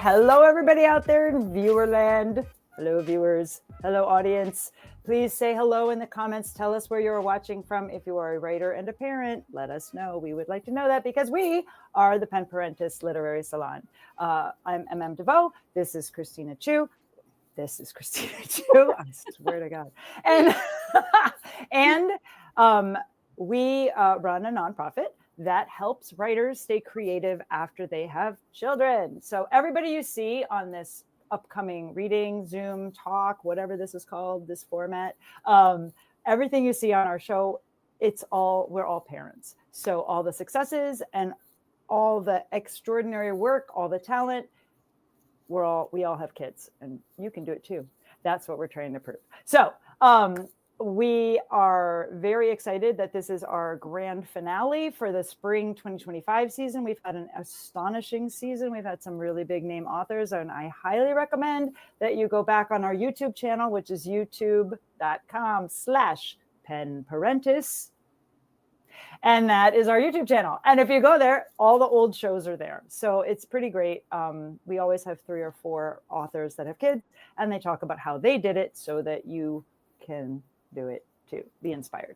Hello, everybody out there in viewerland. Hello, viewers. Hello, audience. Please say hello in the comments. Tell us where you are watching from. If you are a writer and a parent, let us know. We would like to know that because we are the Pen Parentis Literary Salon. I'm Voe. This is Christina Chiu. This is Christina Chiu. I swear to God. And we run a nonprofit that helps writers stay creative after they have children. So everybody you see on this upcoming reading, Zoom, talk, whatever this is called, this format, everything you see on our show, we're all parents. So all the successes and all the extraordinary work, all the talent, we all have kids, and you can do it too. That's what we're trying to prove. So we are very excited that this is our grand finale for the spring 2025 season. We've had an astonishing season. We've had some really big name authors, and I highly recommend that you go back on our YouTube channel, which is youtube.com/Pen Parentis. And that is our YouTube channel. And if you go there, all the old shows are there. So it's pretty great. We always have 3 or 4 authors that have kids, and they talk about how they did it so that you can do it too. Be inspired.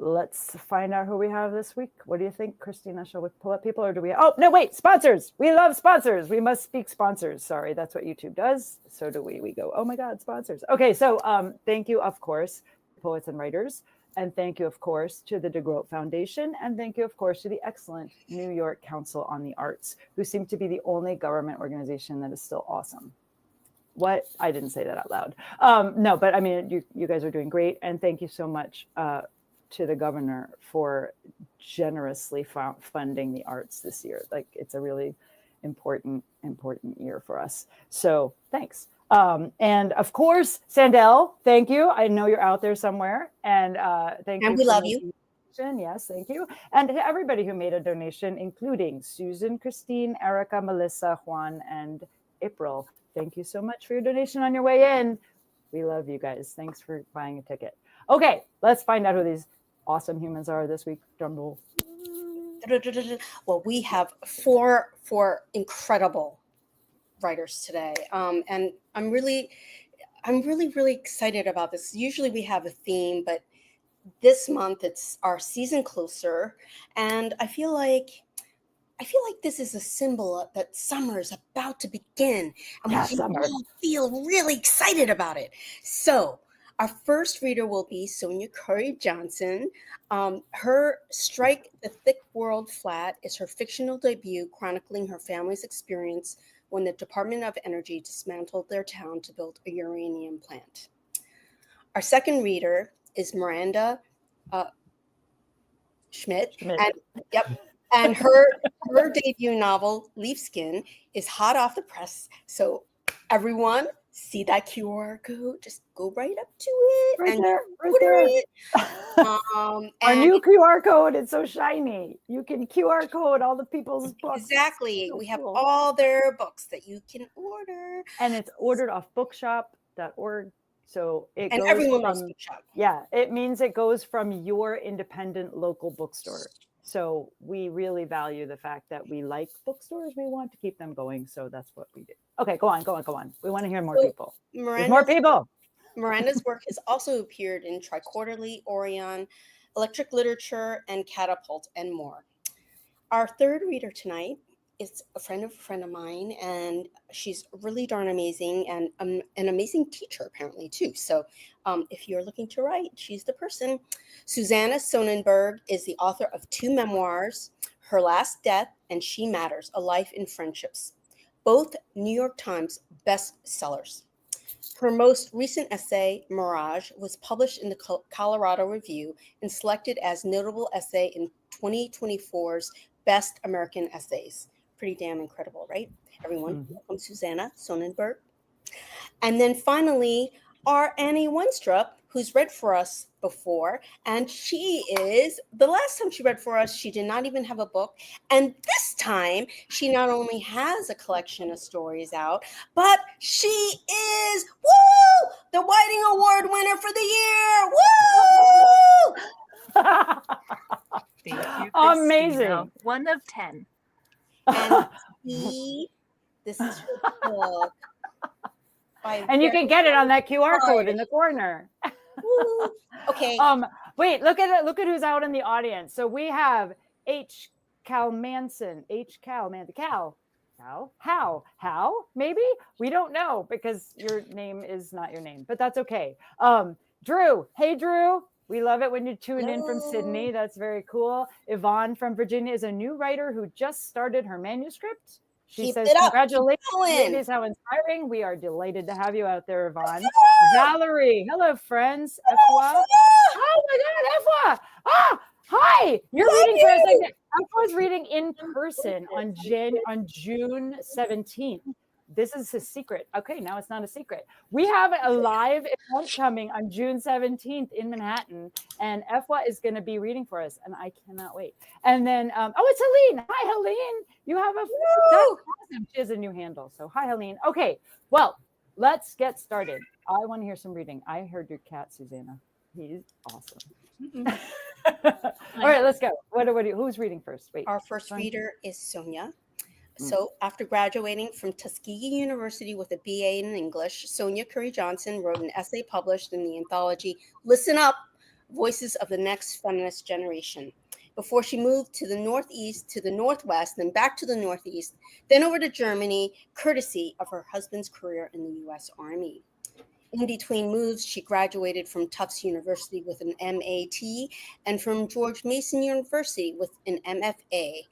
Let's find out who we have this week. What do you think, Christina? Shall we pull up people, or do we? Oh, no, wait, sponsors. We love sponsors. We must speak sponsors. Sorry, that's what YouTube does. So do we. We go, oh my God, sponsors. Okay, so thank you, of course, Poets and Writers. And thank you, of course, to the deGroot Foundation. And thank you, of course, to the excellent New York Council on the Arts, who seem to be the only government organization that is still awesome. What? I didn't say that out loud. No, but I mean, you guys are doing great. And thank you so much to the governor for generously funding the arts this year. Like, it's a really important year for us. So thanks. And of course, Sandel, thank you. I know you're out there somewhere. And thank you. And we love you. Yes, thank you. And to everybody who made a donation, including Susan, Christine, Erica, Melissa, Juan, and April. Thank you so much for your donation on your way in. We love you guys. Thanks for buying a ticket. Okay, let's find out who these awesome humans are this week. Drum roll. Well, we have four incredible writers today, and I'm really excited about this. Usually we have a theme, but this month it's our season closer, and I feel like this is a symbol that summer is about to begin, and we all feel really excited about it. So our first reader will be Sonja Curry Johnson. Her Strike the Thick World Flat is her fictional debut chronicling her family's experience when the Department of Energy dismantled their town to build a uranium plant. Our second reader is Miranda Schmidt. And her debut novel, Leaf Skin, is hot off the press. So everyone, see that QR code? Just go right up to it and order it. Our new QR code, it's so shiny. You can QR code all the people's books. Exactly. So we have all their books that you can order. And it's ordered off bookshop.org. So it goes everyone loves Bookshop. Yeah, it means it goes from your independent local bookstore. So we really value the fact that we like bookstores. We want to keep them going. So that's what we do. Okay, go on. We want to hear more people. More people. Miranda's work has also appeared in Triquarterly, Orion, Electric Literature, and Catapult, and more. Our third reader tonight is a friend of mine, and she's really darn amazing and an amazing teacher apparently too. So if you're looking to write, she's the person. Susanna Sonnenberg is the author of 2 memoirs, Her Last Death and She Matters, A Life in Friendships, both New York Times bestsellers. Her most recent essay, Mirage, was published in the Colorado Review and selected as notable essay in 2024's Best American Essays. Pretty damn incredible, right? Everyone, welcome Susanna Sonnenberg. And then finally, our Annie Wenstrup, who's read for us before. And the last time she read for us, she did not even have a book. And this time, she not only has a collection of stories out, but she is, the Whiting Award winner for the year. Thank you, Amazing. 1 of 10. And this is her book. And you can get it on that QR code in the corner. Okay. Wait, look at it. Look at who's out in the audience. So we have H. Cal Manson, How? Maybe? We don't know because your name is not your name, but that's okay. Drew. Hey, Drew. We love it when you tune in from Sydney. That's very cool. Yvonne from Virginia is a new writer who just started her manuscript. She says, congratulations, ladies, how inspiring. We are delighted to have you out there, Yvonne. Valerie, hello, friends. Efwa. Oh my God, Efwa. Hi. You're reading for us. Efwa's reading in person on June 17th. This is a secret. Okay, now it's not a secret. We have a live event coming on June 17th in Manhattan, and Efwa is going to be reading for us, and I cannot wait. And then, it's Helene. Hi, Helene. You have that's awesome. She has a new handle. So hi, Helene. Okay, well, let's get started. I want to hear some reading. I heard your cat, Susanna. He's awesome. All right, let's go. Who's reading first? Wait. Our first reader is Sonja. So after graduating from Tuskegee University with a BA in English, Sonja Curry-Johnson wrote an essay published in the anthology Listen Up, Voices of the Next Feminist Generation, before she moved to the Northeast, to the Northwest, then back to the Northeast, then over to Germany, courtesy of her husband's career in the U.S. Army. In between moves, she graduated from Tufts University with an MAT and from George Mason University with an MFA.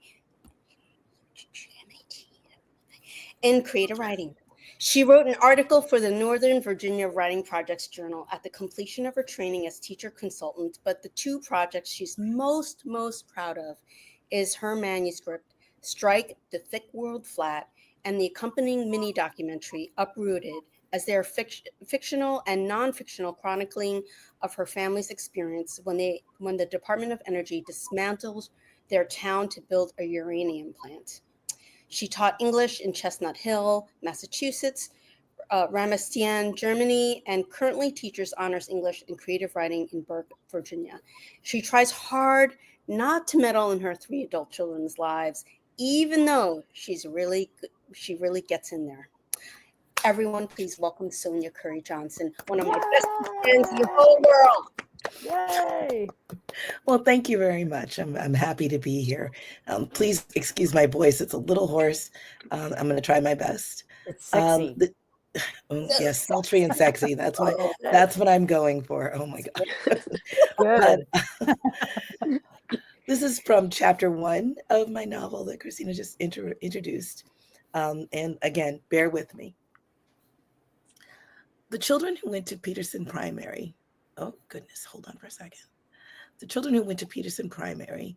In creative writing. She wrote an article for the Northern Virginia Writing Projects Journal at the completion of her training as teacher consultant, but the two projects she's most proud of is her manuscript, Strike the Thick World Flat, and the accompanying mini documentary, Uprooted, as they are fictional and non-fictional chronicling of her family's experience when the Department of Energy dismantles their town to build a uranium plant. She taught English in Chestnut Hill, Massachusetts, Ramstein, Germany, and currently teaches honors English and creative writing in Burke, Virginia. She tries hard not to meddle in her 3 adult children's lives, even though she really gets in there. Everyone, please welcome Sonja Curry-Johnson, one of my best friends in the whole world. Yay! Well, thank you very much. I'm happy to be here. Please excuse my voice; it's a little hoarse. I'm going to try my best. It's sexy. Yes, sultry and sexy. That's what I'm going for. Oh my God! Good. This is from chapter 1 of my novel that Christina just introduced. And again, bear with me. The children who went to Peterson Primary. Oh, goodness. Hold on for a second. The children who went to Peterson Primary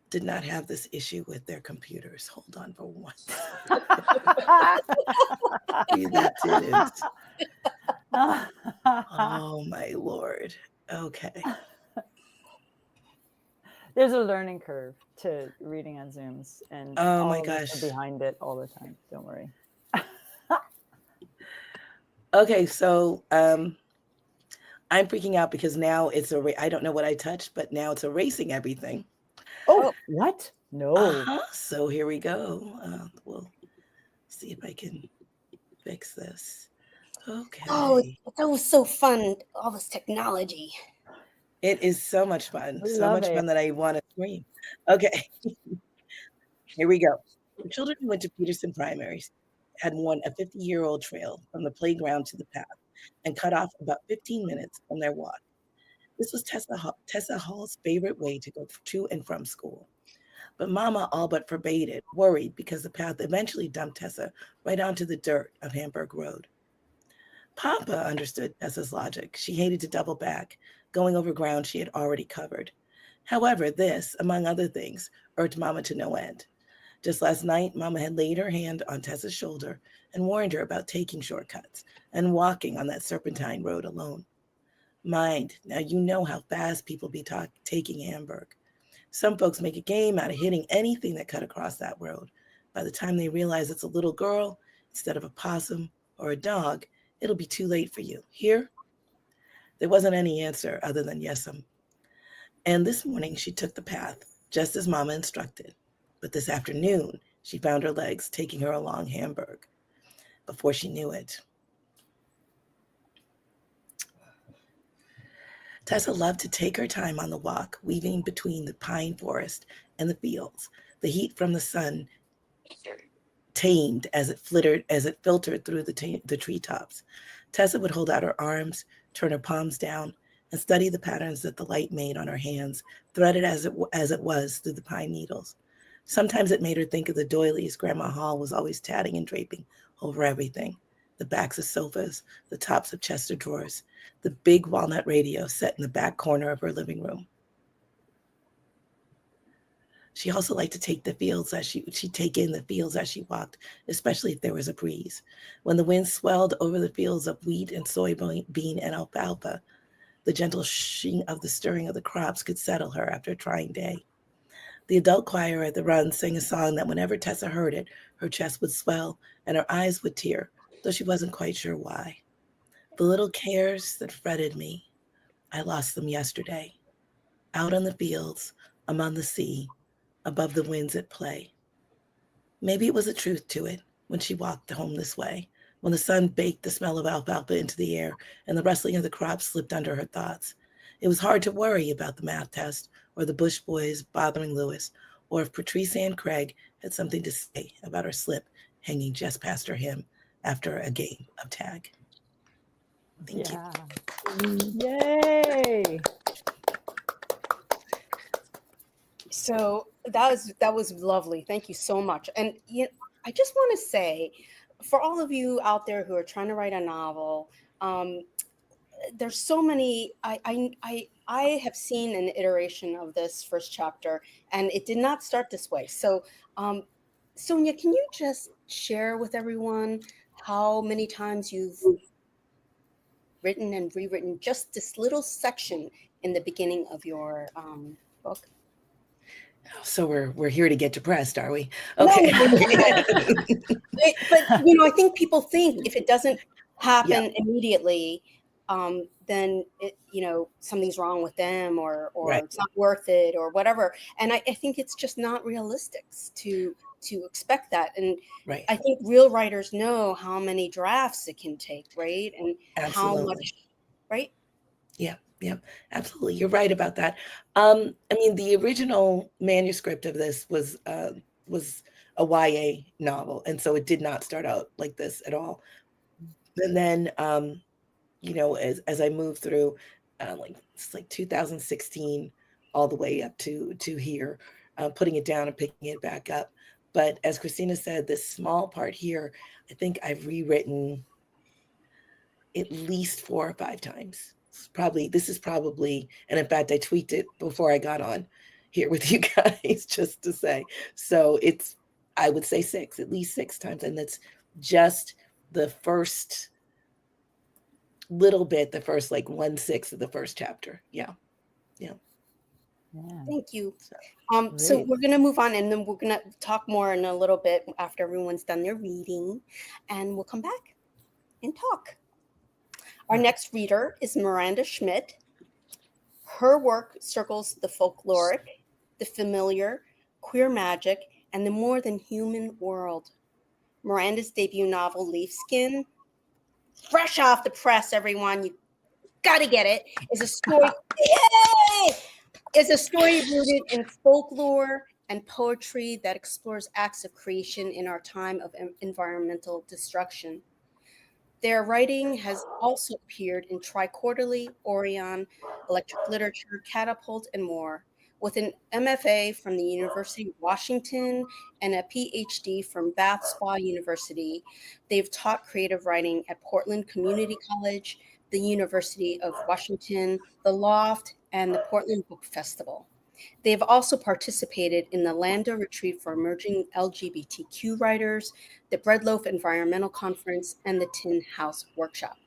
did not have this issue with their computers. Hold on for one second. That didn't. Oh, my Lord. Okay. There's a learning curve to reading on Zooms, and oh my all gosh, of us are behind it all the time. Don't worry. Okay, so I'm freaking out because now it's I don't know what I touched, but now it's erasing everything. Oh, what? No. So here we go. We'll see if I can fix this. Okay. Oh, that was so fun. All this technology. It is so much fun. So much fun that I want to scream. Okay. Here we go. The children who went to Peterson Primary had worn a 50-year-old trail from the playground to the path and cut off about 15 minutes from their walk. This was Tessa Hall's favorite way to go to and from school. But Mama all but forbade it, worried because the path eventually dumped Tessa right onto the dirt of Hamburg Road. Papa understood Tessa's logic. She hated to double back, going over ground she had already covered. However, this, among other things, irked Mama to no end. Just last night, Mama had laid her hand on Tessa's shoulder and warned her about taking shortcuts and walking on that serpentine road alone. Mind, now you know how fast people be taking Hamburg. Some folks make a game out of hitting anything that cut across that road. By the time they realize it's a little girl instead of a possum or a dog, it'll be too late for you. Here? There wasn't any answer other than yes'm. And this morning she took the path, just as Mama instructed. But this afternoon, she found her legs taking her along Hamburg. Before she knew it, Tessa loved to take her time on the walk, weaving between the pine forest and the fields. The heat from the sun tamed as it filtered through the treetops. Tessa would hold out her arms, turn her palms down, and study the patterns that the light made on her hands, threaded as it was through the pine needles. Sometimes it made her think of the doilies Grandma Hall was always tatting and draping over everything. The backs of sofas, the tops of chest of drawers, the big walnut radio set in the back corner of her living room. She also liked to take in the fields as she walked, especially if there was a breeze. When the wind swelled over the fields of wheat and soybean and alfalfa, the gentle sheen of the stirring of the crops could settle her after a trying day. The adult choir at the run sang a song that whenever Tessa heard it, her chest would swell and her eyes would tear, though she wasn't quite sure why. The little cares that fretted me, I lost them yesterday. Out on the fields, among the sea, above the winds at play. Maybe it was a truth to it when she walked home this way, when the sun baked the smell of alfalfa into the air and the rustling of the crops slipped under her thoughts. It was hard to worry about the math test or the Bush boys bothering Lewis, or if Patrice Ann Craig had something to say about her slip hanging just past her hem after a game of tag. Thank you. Yay! So that was lovely. Thank you so much. And I just want to say, for all of you out there who are trying to write a novel, there's so many. I have seen an iteration of this first chapter, and it did not start this way. So, Sonja, can you just share with everyone how many times you've written and rewritten just this little section in the beginning of your book? So we're here to get depressed, are we? Okay. But I think people think if it doesn't happen immediately, then something's wrong with them, or Right. It's not worth it, or whatever. And I think it's just not realistic to expect that. And Right. I think real writers know how many drafts it can take, right? And Absolutely. how much, right? Yeah, absolutely. You're right about that. I mean, the original manuscript of this was a YA novel, and so it did not start out like this at all. And then, as I moved through, it's like 2016, all the way up to here, putting it down and picking it back up. But as Christina said, this small part here, I think I've rewritten at least 4 or 5 times. This is probably, and in fact, I tweaked it before I got on here with you guys, just to say. So I would say at least 6 times. And that's just the first little bit, the first like 1/6 of the first chapter. Yeah. Thank you. So we're going to move on, and then we're going to talk more in a little bit after everyone's done their reading, and we'll come back and talk. Our next reader is Miranda Schmidt. Her work circles the folkloric, the familiar, queer magic, and the more than human world. Miranda's debut novel, Leaf Skin, fresh off the press, everyone, you gotta get it, is a story. Yay! Is a story rooted in folklore and poetry that explores acts of creation in our time of environmental destruction. Their writing has also appeared in Tri-Quarterly, Orion, Electric Literature, Catapult, and more. With an MFA from the University of Washington and a PhD from Bath Spa University, they've taught creative writing at Portland Community College, the University of Washington, the Loft, and the Portland Book Festival. They've also participated in the Lambda Retreat for Emerging LGBTQ Writers, the Breadloaf Environmental Conference, and the Tin House Workshop.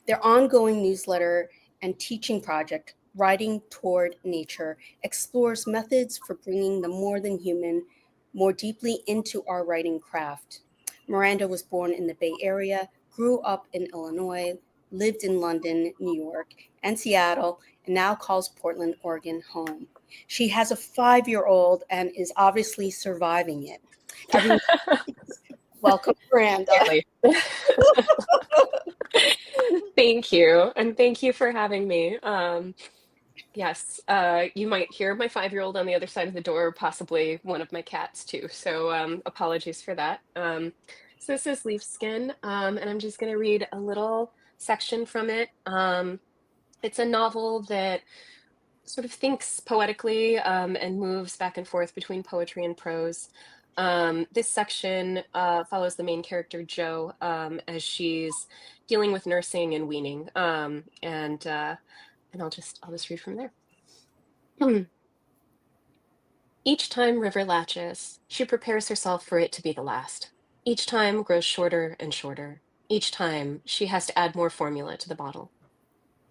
Their ongoing newsletter and teaching project, Writing Toward Nature, explores methods for bringing the more than human more deeply into our writing craft. Miranda was born in the Bay Area, grew up in Illinois, lived in London, New York, and Seattle, and now calls Portland, Oregon home. She has a 5-year-old and is obviously surviving it. Everyone, welcome, Miranda. Thank you. And thank you for having me. Yes, you might hear my 5-year-old on the other side of the door, possibly one of my cats too. So apologies for that. So this is Leaf Skin, and I'm just going to read a little section from it. It's a novel that sort of thinks poetically and moves back and forth between poetry and prose. This section follows the main character, Jo, as she's dealing with nursing and weaning. And I'll just read from there. Each time River latches, she prepares herself for it to be the last. Each time grows shorter and shorter. Each time she has to add more formula to the bottle.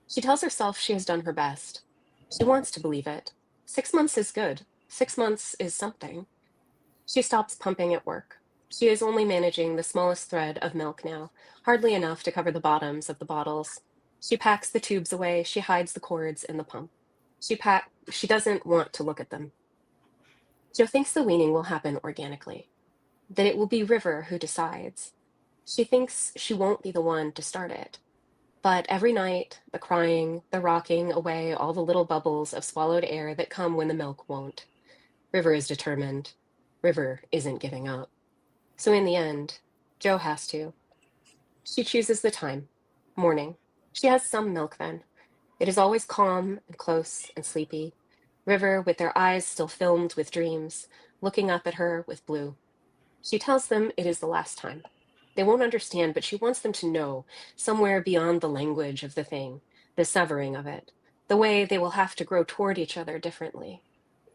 She tells herself she has done her best. She wants to believe it. 6 months is good. 6 months is something. She stops pumping at work. She is only managing the smallest thread of milk now, hardly enough to cover the bottoms of the bottles. She packs the tubes away. She hides the cords in the pump. She doesn't want to look at them. Jo thinks the weaning will happen organically, that it will be River who decides. She thinks she won't be the one to start it. But every night, the crying, the rocking away all the little bubbles of swallowed air that come when the milk won't. River is determined. River isn't giving up. So in the end, Jo has to. She chooses the time, morning. She has some milk then. It is always calm and close and sleepy. River, with their eyes still filmed with dreams, looking up at her with blue. She tells them it is the last time. They won't understand, but she wants them to know, somewhere beyond the language of the thing, the severing of it, the way they will have to grow toward each other differently.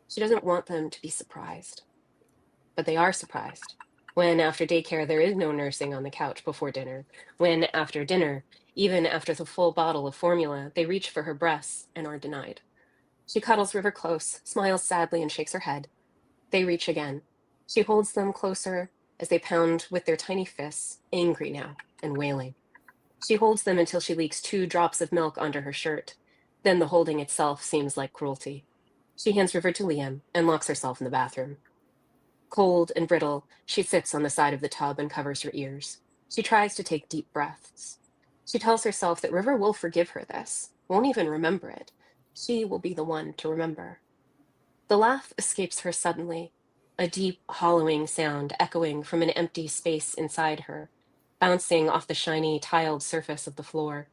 She doesn't want them to be surprised. But they are surprised when, after daycare, there is no nursing on the couch before dinner, when, after dinner, even after the full bottle of formula, they reach for her breasts and are denied. She cuddles River close, smiles sadly, and shakes her head. They reach again. She holds them closer as they pound with their tiny fists, angry now and wailing. She holds them until she leaks 2 drops of milk onto her shirt. Then the holding itself seems like cruelty. She hands River to Liam and locks herself in the bathroom. Cold and brittle, she sits on the side of the tub and covers her ears. She tries to take deep breaths. She tells herself that River will forgive her this, won't even remember it. She will be the one to remember. The laugh escapes her suddenly, a deep, hollowing sound echoing from an empty space inside her, bouncing off the shiny, tiled surface of the floor.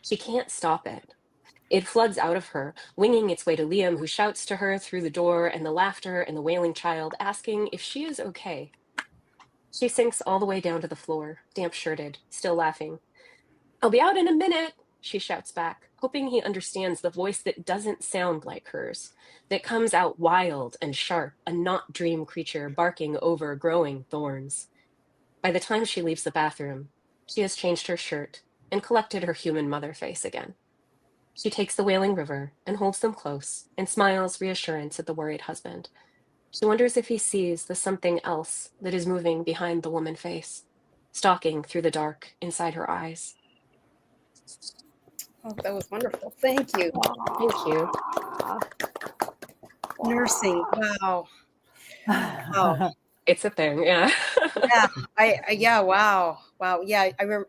She can't stop it. It floods out of her, winging its way to Liam, who shouts to her through the door, and the laughter and the wailing child, asking if she is okay. She sinks all the way down to the floor, damp-shirted, still laughing. "I'll be out in a minute," she shouts back, hoping he understands the voice that doesn't sound like hers, that comes out wild and sharp, a not-dream creature barking over growing thorns. By the time she leaves the bathroom, she has changed her shirt and collected her human mother face again. She takes the wailing River and holds them close and smiles reassurance at the worried husband. She wonders if he sees the something else that is moving behind the woman face, stalking through the dark inside her eyes. Oh, that was wonderful. Thank you. Thank you. Nursing. Wow. Wow. It's a thing, yeah. Yeah. Wow. Yeah, I remember.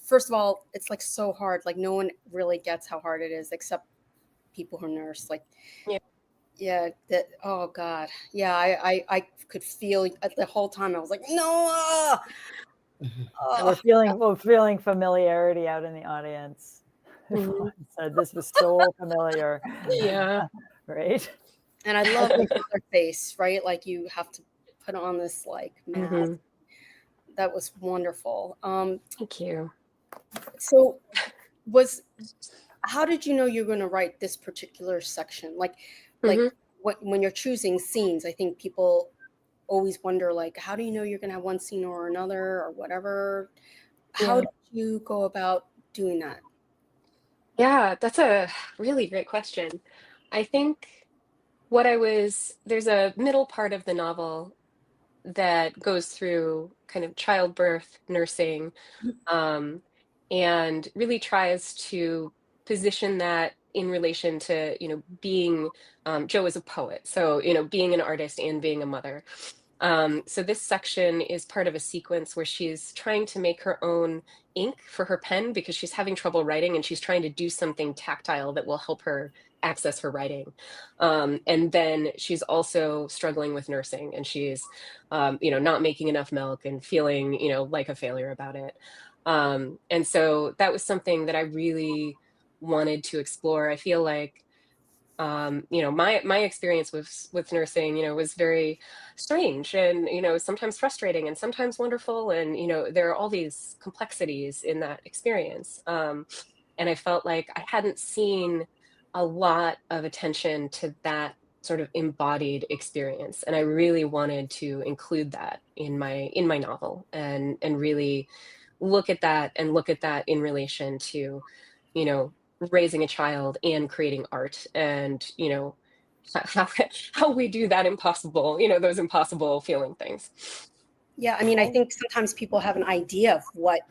First of all, it's like so hard. Like no one really gets how hard it is except people who nurse. Like, yeah. That. Oh God. Yeah. I could feel the whole time. I was like, no. We're feeling familiarity out in the audience. Everyone said this was so familiar. Yeah. Right. And I love the other face, right? Like you have to put on this like mask. That was wonderful. Thank you. So how did you know you're going to write this particular section? Like when you're choosing scenes, I think people always wonder, like, how do you know you're going to have one scene or another or whatever? How did you go about doing that? Yeah, that's a really great question. I think there's a middle part of the novel that goes through kind of childbirth, nursing, and really tries to position that in relation to, being Jo is a poet, so being an artist and being a mother. So this section is part of a sequence where she's trying to make her own ink for her pen because she's having trouble writing, and she's trying to do something tactile that will help her access her writing. And then she's also struggling with nursing, and she's, not making enough milk and feeling, like a failure about it. And so that was something that I really wanted to explore. I feel like my experience with nursing, was very strange and, sometimes frustrating and sometimes wonderful. And, there are all these complexities in that experience. And I felt like I hadn't seen a lot of attention to that sort of embodied experience. And I really wanted to include that in my novel and really look at that in relation to, you know, raising a child and creating art and, how, how we do that impossible, those impossible feeling things. Yeah, I mean, I think sometimes people have an idea of what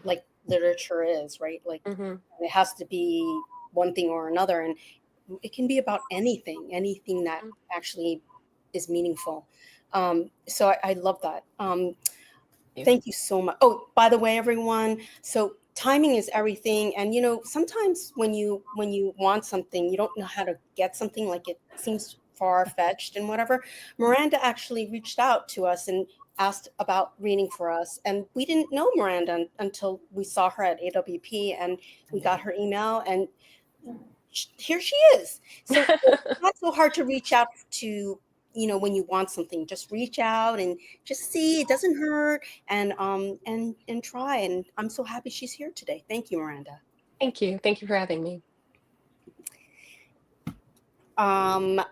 like literature is, right? Like it has to be one thing or another, and it can be about anything that actually is meaningful. So I love that. Thank you so much. Oh, by the way, everyone, so timing is everything. And, sometimes when you want something, you don't know how to get something, like it seems far-fetched and whatever. Miranda actually reached out to us and asked about reading for us. And we didn't know Miranda until we saw her at AWP and we got her email, and here she is. So it's not so hard to reach out to, when you want something. Just reach out and just see. It doesn't hurt, and try. And I'm so happy she's here today. Thank you, Miranda. Thank you for having me.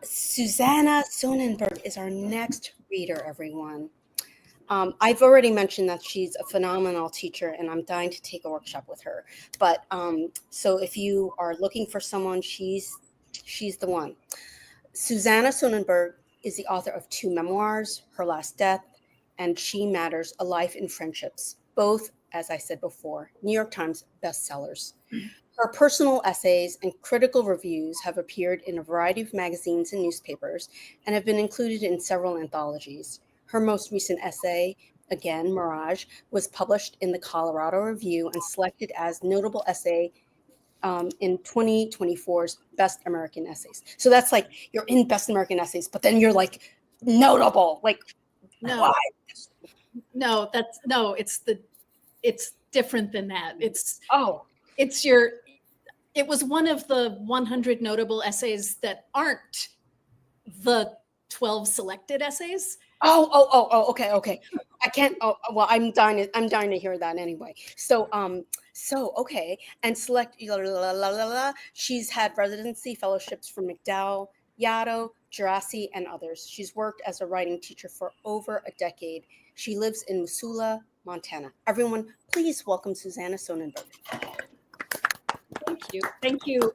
Susanna Sonnenberg is our next reader, everyone. I've already mentioned that she's a phenomenal teacher, and I'm dying to take a workshop with her. But so if you are looking for someone, she's the one. Susanna Sonnenberg is the author of 2 memoirs, Her Last Death and She Matters, A Life in Friendships, both, as I said before, New York Times bestsellers. Her personal essays and critical reviews have appeared in a variety of magazines and newspapers and have been included in several anthologies. Her most recent essay, again, Mirage, was published in the Colorado Review and selected as notable essay in 2024's Best American Essays. So that's like, you're in Best American Essays, but then you're like notable. Like, no, why? It's different than that. It was one of the 100 notable essays that aren't the 12 selected essays. Okay. I can't. Well, I'm dying to hear that anyway. So okay, and select. She's had residency fellowships from McDowell, Yaddo, Jurassic, and others. She's worked as a writing teacher for over a decade. She lives in Missoula, Montana. Everyone, please welcome Susanna Sonnenberg. Thank you,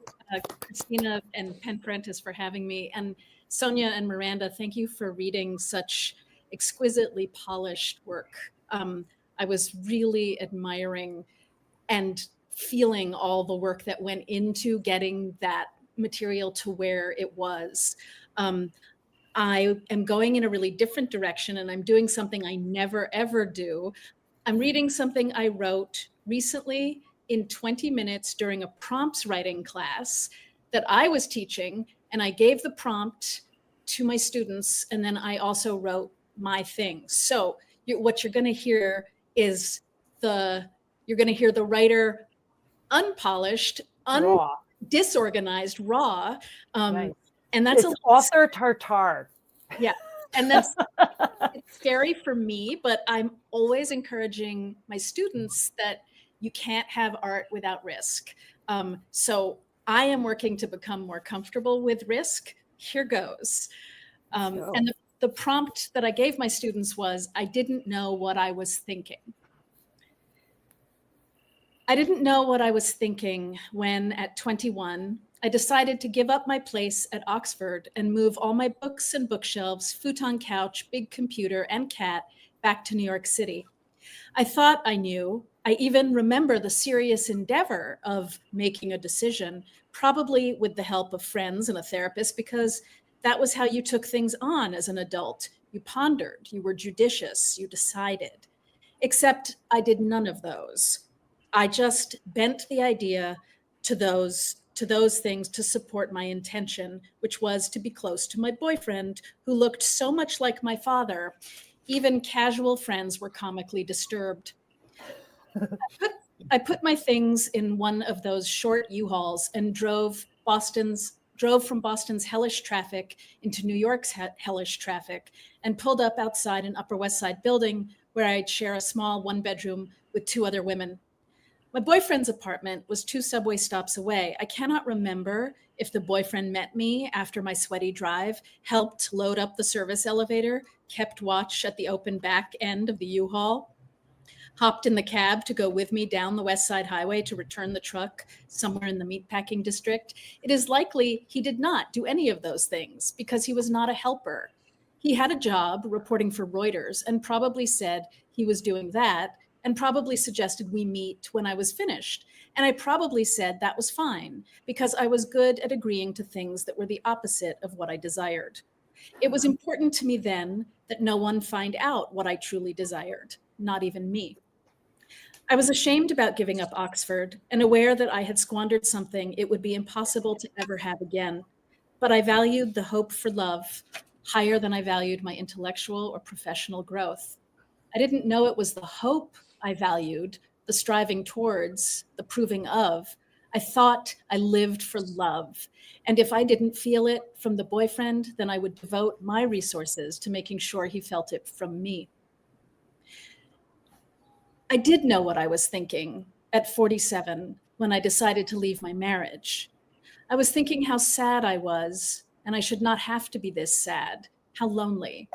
Christina and Pen Parentis, for having me, and Sonja and Miranda. Thank you for reading such exquisitely polished work. I was really admiring and feeling all the work that went into getting that material to where it was. I am going in a really different direction, and I'm doing something I never, ever do. I'm reading something I wrote recently in 20 minutes during a prompts writing class that I was teaching, and I gave the prompt to my students, and then I also wrote my thing. So what you're going to hear is you're going to hear the writer unpolished, disorganized, raw. Nice. And that's it's author tartar. Yeah. And that's it's scary for me, but I'm always encouraging my students that you can't have art without risk. So I am working to become more comfortable with risk. Here goes. And the prompt that I gave my students was, I didn't know what I was thinking. I didn't know what I was thinking when, at 21, I decided to give up my place at Oxford and move all my books and bookshelves, futon couch, big computer, and cat back to New York City. I thought I knew, I even remember the serious endeavor of making a decision, probably with the help of friends and a therapist, because that was how you took things on as an adult. You pondered, you were judicious, you decided. Except I did none of those. I just bent the idea to those things to support my intention, which was to be close to my boyfriend, who looked so much like my father. Even casual friends were comically disturbed. I put my things in one of those short U-Hauls and drove from Boston's hellish traffic into New York's hellish traffic, and pulled up outside an Upper West Side building where I'd share a small one-bedroom with 2 other women. My boyfriend's apartment was 2 subway stops away. I cannot remember if the boyfriend met me after my sweaty drive, helped load up the service elevator, kept watch at the open back end of the U-Haul, hopped in the cab to go with me down the West Side Highway to return the truck somewhere in the meatpacking district. It is likely he did not do any of those things because he was not a helper. He had a job reporting for Reuters and probably said he was doing that, and probably suggested we meet when I was finished. And I probably said that was fine because I was good at agreeing to things that were the opposite of what I desired. It was important to me then that no one find out what I truly desired, not even me. I was ashamed about giving up Oxford and aware that I had squandered something it would be impossible to ever have again. But I valued the hope for love higher than I valued my intellectual or professional growth. I didn't know it was the hope I valued, the striving towards, the proving of. I thought I lived for love. And if I didn't feel it from the boyfriend, then I would devote my resources to making sure he felt it from me. I did know what I was thinking at 47 when I decided to leave my marriage. I was thinking how sad I was, and I should not have to be this sad, how lonely.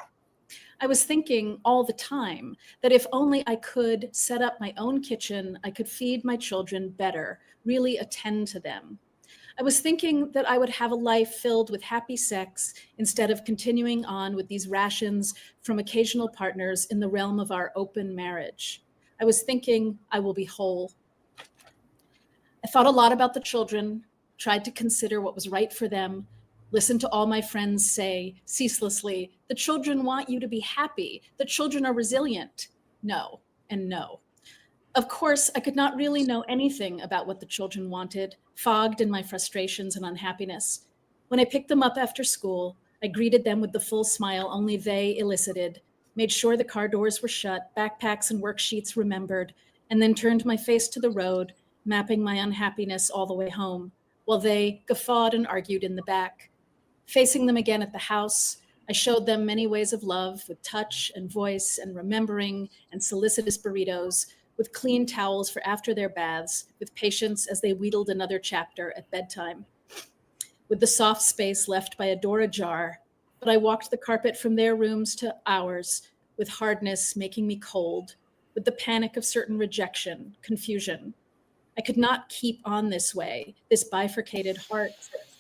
I was thinking all the time that if only I could set up my own kitchen, I could feed my children better, really attend to them. I was thinking that I would have a life filled with happy sex instead of continuing on with these rations from occasional partners in the realm of our open marriage. I was thinking I will be whole. I thought a lot about the children, tried to consider what was right for them, listened to all my friends say ceaselessly, the children want you to be happy. The children are resilient. No, and no. Of course, I could not really know anything about what the children wanted, fogged in my frustrations and unhappiness. When I picked them up after school, I greeted them with the full smile only they elicited, made sure the car doors were shut, backpacks and worksheets remembered, and then turned my face to the road, mapping my unhappiness all the way home, while they guffawed and argued in the back. Facing them again at the house, I showed them many ways of love with touch and voice and remembering and solicitous burritos, with clean towels for after their baths, with patience as they wheedled another chapter at bedtime. With the soft space left by a door ajar, but I walked the carpet from their rooms to ours, with hardness making me cold, with the panic of certain rejection, confusion. I could not keep on this way, this bifurcated heart,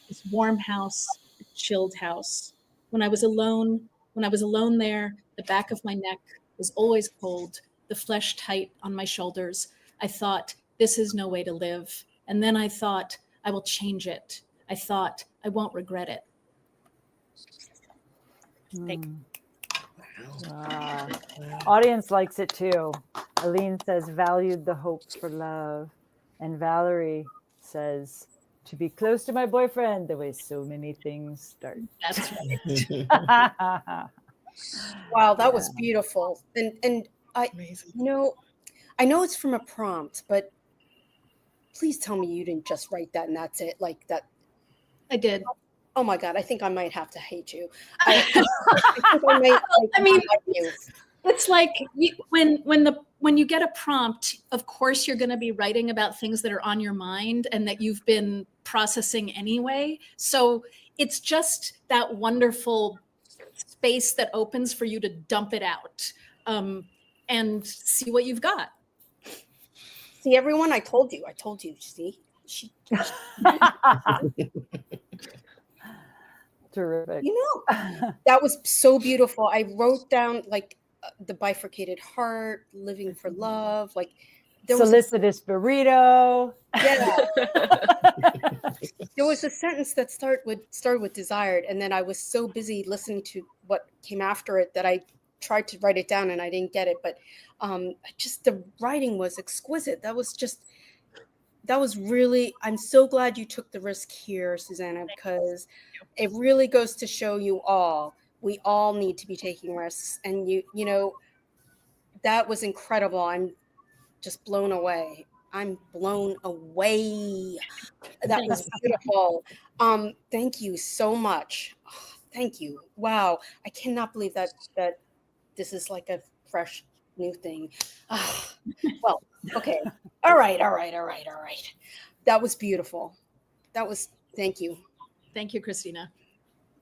this warm house, chilled house. When I was alone there, the back of my neck was always cold, the flesh tight on my shoulders. I thought, this is no way to live. And then I thought, I will change it. I thought, I won't regret it. Thank you. Wow. Audience likes it too. Aline says, valued the hope for love. And Valerie says, to be close to my boyfriend, the way so many things start. That's right. Wow, that was beautiful. And I, I know it's from a prompt, but please tell me you didn't just write that and that's it, like that. I did. Oh my God, I think I might have to hate you. I think I might, like you. It's like when you get a prompt, of course you're going to be writing about things that are on your mind and that you've been processing anyway. So it's just that wonderful space that opens for you to dump it out and see what you've got. See, everyone, I told you, see? Terrific. You know, that was so beautiful. I wrote down like the bifurcated heart, living for love, like there was Solicitous burrito. yeah, there was a sentence that started with desired, and then I was so busy listening to what came after it that I tried to write it down and I didn't get it. But just the writing was exquisite. That was really, I'm so glad you took the risk here, Susanna, because it really goes to show you all, we all need to be taking risks. And you know, that was incredible. I'm just blown away. I'm blown away. That was beautiful. Thank you so much. Oh, thank you. Wow. I cannot believe that this is like a fresh new thing. Well, okay. All right. That was beautiful. Thank you. Thank you, Christina.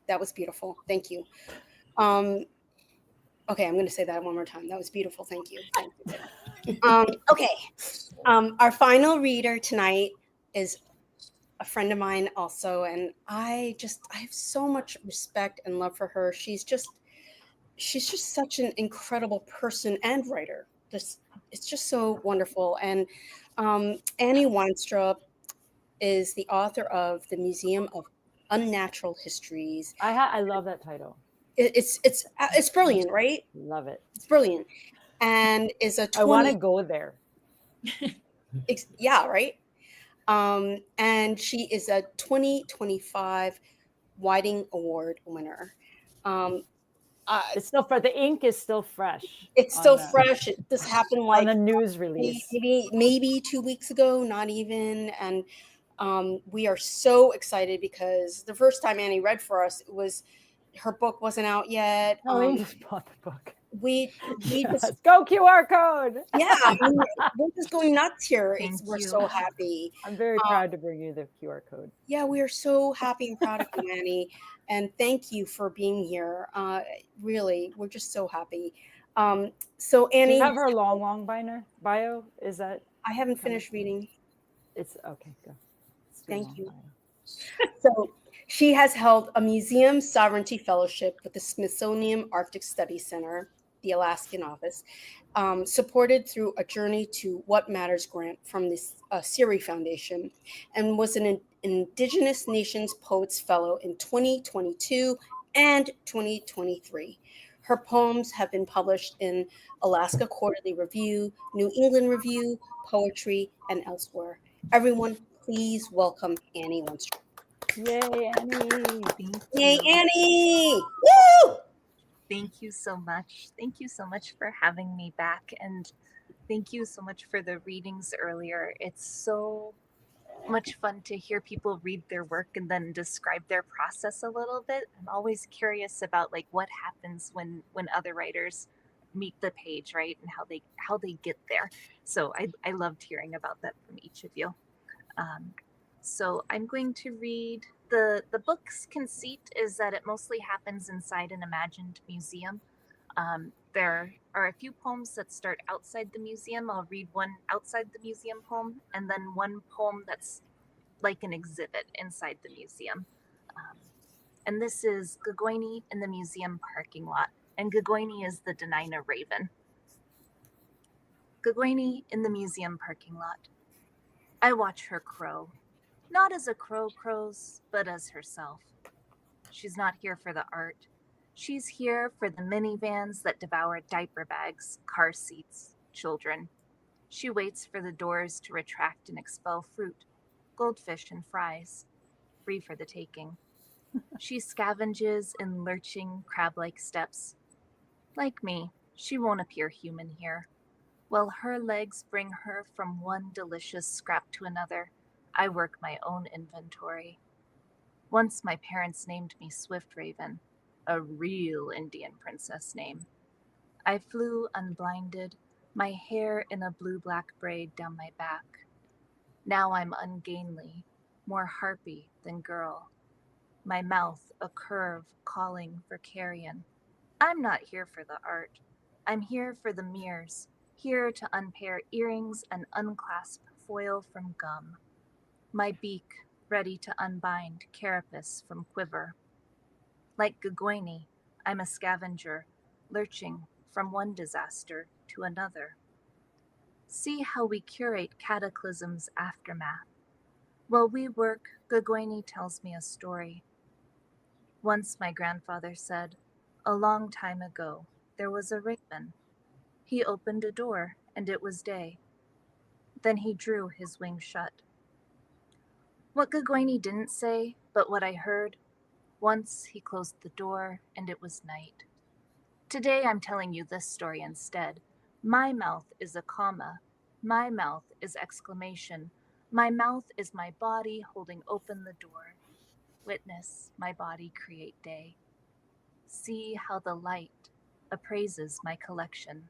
That was beautiful. Thank you. Okay, I'm going to say that one more time. That was beautiful. Thank you. Okay. Our final reader tonight is a friend of mine also, and I have so much respect and love for her. She's just such an incredible person and writer. It's just so wonderful. And Annie Wenstrup is the author of The Museum of Unnatural Histories. I love that title. It's brilliant, right? Love it. It's brilliant. And is a 20, I want to go there. Yeah, right. And she is a 2025 Whiting Award winner. It's still fresh. The ink is still fresh. It's still fresh. This happened like on a news release, maybe 2 weeks ago, not even. And we are so excited because the first time Annie read for us, her book wasn't out yet. Oh, we just bought the book. We just go QR code. Yeah, I mean, we're just going nuts here. We're so happy. I'm very proud to bring you the QR code. Yeah, we are so happy and proud of you, Annie, and thank you for being here. Really, we're just so happy. So Annie, do you have her long bio? Is that? I haven't finished reading. It's okay. Go. Thank you. So she has held a museum sovereignty fellowship with the Smithsonian Arctic Studies Center, the Alaskan office, supported through a Journey to What Matters grant from the CIRI Foundation, and was an Indigenous Nations Poets Fellow in 2022 and 2023. Her poems have been published in Alaska Quarterly Review, New England Review, Poetry, and elsewhere. Everyone, please welcome Annie Wenstrup. Yay, Annie. Yay, Annie. Woo! Thank you so much. Thank you so much for having me back. And thank you so much for the readings earlier. It's so much fun to hear people read their work and then describe their process a little bit. I'm always curious about like what happens when other writers meet the page, right? And how they get there. So I loved hearing about that from each of you. So I'm going to read the book's conceit is that it mostly happens inside an imagined museum. There are a few poems that start outside the museum. I'll read one outside the museum poem, and then one poem that's like an exhibit inside the museum. And this is Gogoini in the museum parking lot. And Gogoini is the Dena'ina raven. Gogoini in the museum parking lot. I watch her crow. Not as a crow crows, but as herself. She's not here for the art. She's here for the minivans that devour diaper bags, car seats, children. She waits for the doors to retract and expel fruit, goldfish and fries, free for the taking. She scavenges in lurching, crab-like steps. Like me, she won't appear human here. While her legs bring her from one delicious scrap to another, I work my own inventory. Once my parents named me Swift Raven, a real Indian princess name. I flew unblinded, my hair in a blue-black braid down my back. Now I'm ungainly, more harpy than girl. My mouth a curve calling for carrion. I'm not here for the art. I'm here for the mirrors, here to unpair earrings and unclasp foil from gum. My beak ready to unbind carapace from quiver. Like Gogoini, I'm a scavenger, lurching from one disaster to another. See how we curate cataclysm's aftermath. While we work, Gogoni tells me a story. Once my grandfather said, a long time ago, there was a raven. He opened a door, and it was day. Then he drew his wings shut. What Gogoni didn't say, but what I heard, once he closed the door, and it was night. Today I'm telling you this story instead. My mouth is a comma. My mouth is exclamation. My mouth is my body holding open the door. Witness my body create day. See how the light appraises my collection.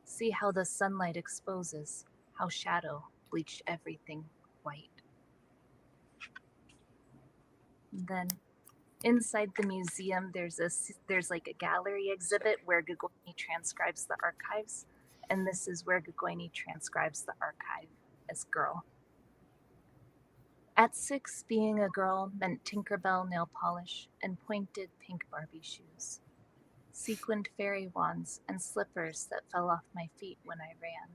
See how the sunlight exposes, how shadow bleached everything white. Then inside the museum, there's like a gallery exhibit where Gogoni transcribes the archives, and this is where Gogoni transcribes the archive as girl. At 6, being a girl meant Tinkerbell nail polish and pointed pink Barbie shoes, sequined fairy wands and slippers that fell off my feet when I ran.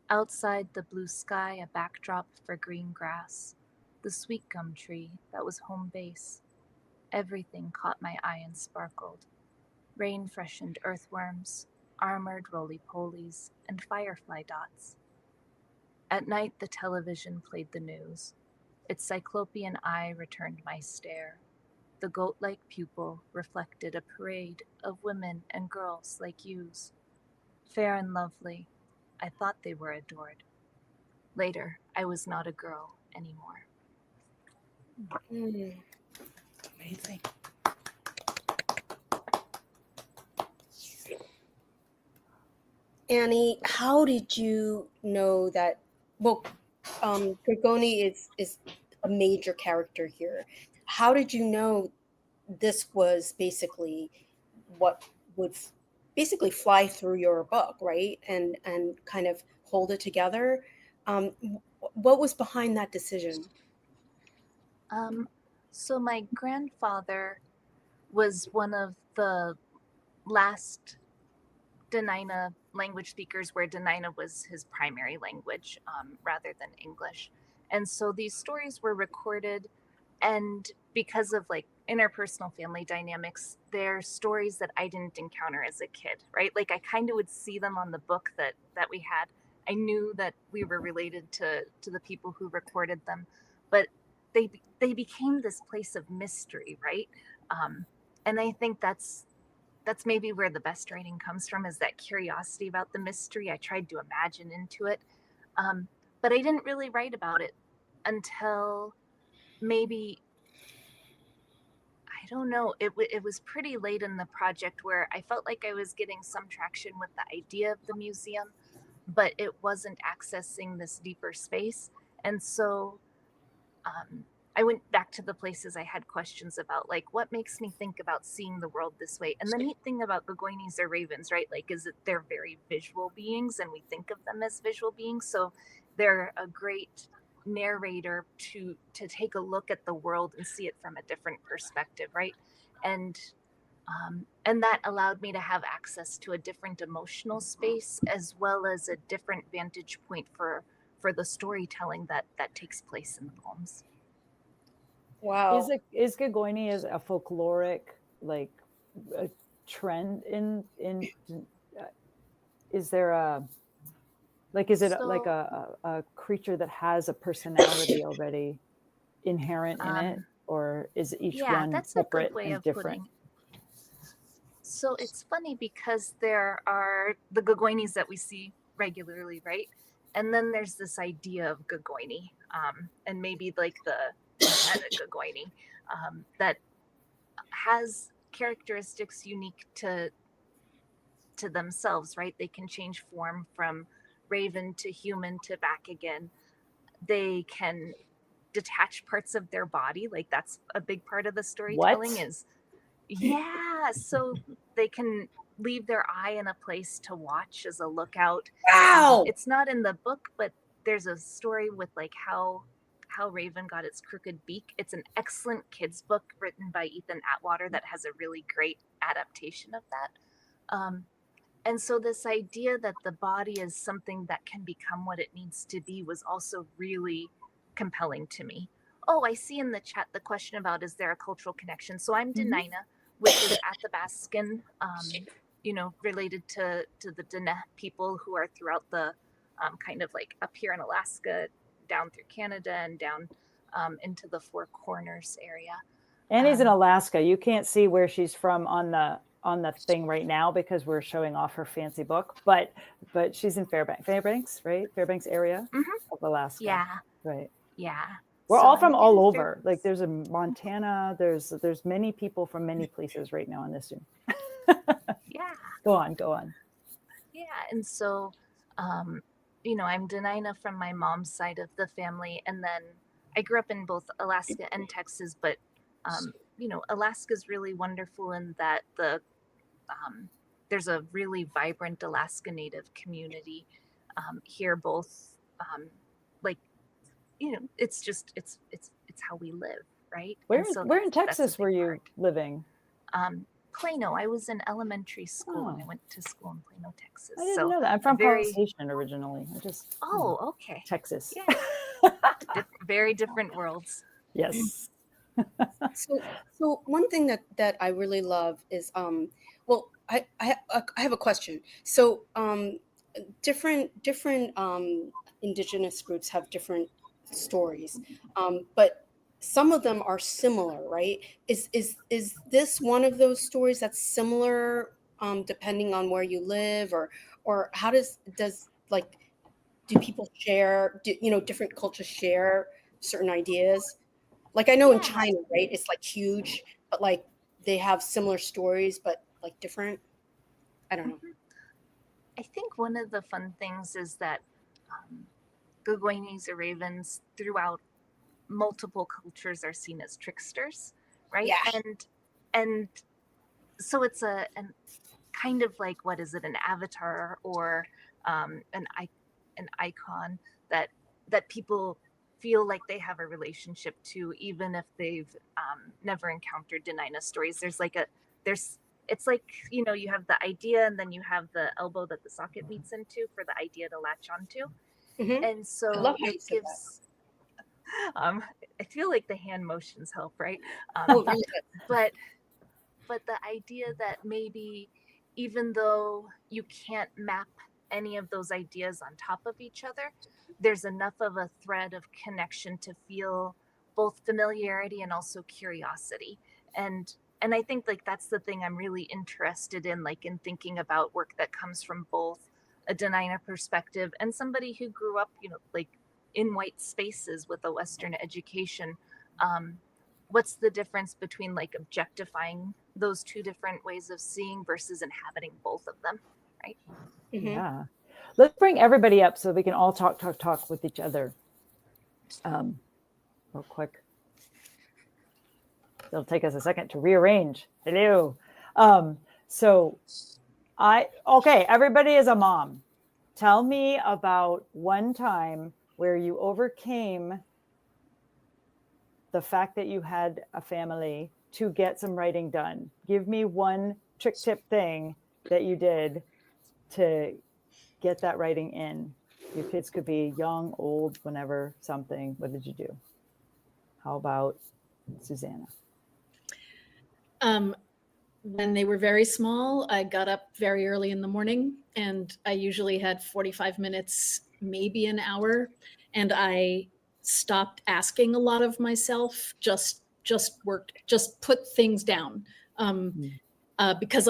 Outside the blue sky, a backdrop for green grass, the sweet gum tree that was home base. Everything caught my eye and sparkled. Rain-freshened earthworms, armored roly-polies, and firefly dots. At night, the television played the news. Its cyclopean eye returned my stare. The goat-like pupil reflected a parade of women and girls like yous. Fair and lovely, I thought they were adored. Later, I was not a girl anymore. Amazing. Annie, how did you know that? Well, Gogoni is a major character here. How did you know this was basically what would basically fly through your book, right? And kind of hold it together. What was behind that decision? So my grandfather was one of the last Dena'ina language speakers where Dena'ina was his primary language rather than English. And so these stories were recorded, and because of like interpersonal family dynamics, they're stories that I didn't encounter as a kid, right? Like I kind of would see them on the book that we had. I knew that we were related to the people who recorded them, but they became this place of mystery, right? And I think that's maybe where the best writing comes from, is that curiosity about the mystery. I tried to imagine into it, but I didn't really write about it until maybe, I don't know, it was pretty late in the project where I felt like I was getting some traction with the idea of the museum, but it wasn't accessing this deeper space. And so I went back to the places I had questions about, like what makes me think about seeing the world this way. And the neat thing about Gogoinis or ravens, right, like is that they're very visual beings, and we think of them as visual beings. So they're a great narrator to take a look at the world and see it from a different perspective, right? And that allowed me to have access to a different emotional space, as well as a different vantage point for the storytelling that takes place in the poems. Wow. Is Gogoni as a folkloric like a trend in is there a like, is it like a creature that has a personality already inherent in it, or is each one that's separate a good way and of different? So it's funny because there are the Gogoinis that we see regularly, right? And then there's this idea of Gogoni, and maybe like the Gogoini that has characteristics unique to themselves, right? They can change form from raven to human to back again. They can detach parts of their body, like that's a big part of the storytelling. So they can leave their eye in a place to watch as a lookout. Wow. It's not in the book, but there's a story with like how Raven got its crooked beak. It's an excellent kids book written by Ethan Atwater that has a really great adaptation of that. And so this idea that the body is something that can become what it needs to be was also really compelling to me. Oh, I see in the chat the question about, is there a cultural connection? So I'm Denina, which is Athabascan, related to the Dene people who are throughout the kind of like up here in Alaska, down through Canada, and down into the Four Corners area. Annie's in Alaska. You can't see where she's from on the thing right now because we're showing off her fancy book, but she's in Fairbanks, right? Fairbanks area of Alaska. Yeah. Right. Yeah. We're So all from I'm all in over. Fairbanks. Like there's a Montana, there's many people from many places right now on this Zoom. Yeah. Go on. Yeah. And so, I'm Denina from my mom's side of the family. And then I grew up in both Alaska and Texas, but, Alaska's really wonderful in that there's a really vibrant Alaska Native community here, both it's how we live, right? Where And so in that's a Texas big were you part. living? Plano. I was in elementary school and I Oh. went to school in Plano, Texas. I didn't know that. I'm from College Station originally. Okay. Texas. Yeah. Very different worlds. Yes. So one thing that I really love is I have a question. So different indigenous groups have different stories, but some of them are similar, right? Is this one of those stories that's similar depending on where you live, or how do people share? Different cultures share certain ideas? Like I know in China, right? It's like huge, but like they have similar stories, but like different. I don't know. I think one of the fun things is that Gogwenis or ravens throughout multiple cultures are seen as tricksters, right? Yeah. And so it's an kind of like, what is it, an avatar or an icon that people feel like they have a relationship to, even if they've never encountered Denina stories. It's like, you have the idea and then you have the elbow that the socket meets into for the idea to latch onto. Mm-hmm. And so I love how you said I feel like the hand motions help, right? that. But the idea that maybe even though you can't map any of those ideas on top of each other, there's enough of a thread of connection to feel both familiarity and also curiosity. And I think like that's the thing I'm really interested in, like in thinking about work that comes from both a Denina perspective and somebody who grew up, like in white spaces with a Western education. What's the difference between like objectifying those two different ways of seeing versus inhabiting both of them, right? Mm-hmm. Yeah. Let's bring everybody up so we can all talk with each other. Real quick. It'll take us a second to rearrange. Hello. Okay, everybody is a mom. Tell me about one time where you overcame the fact that you had a family to get some writing done. Give me one trick tip thing that you did to get that writing in. Your kids could be young, old, whenever, something. What did you do? How about Susanna? When they were very small, I got up very early in the morning, and I usually had 45 minutes, maybe an hour, and I stopped asking a lot of myself, just worked, just put things down. Because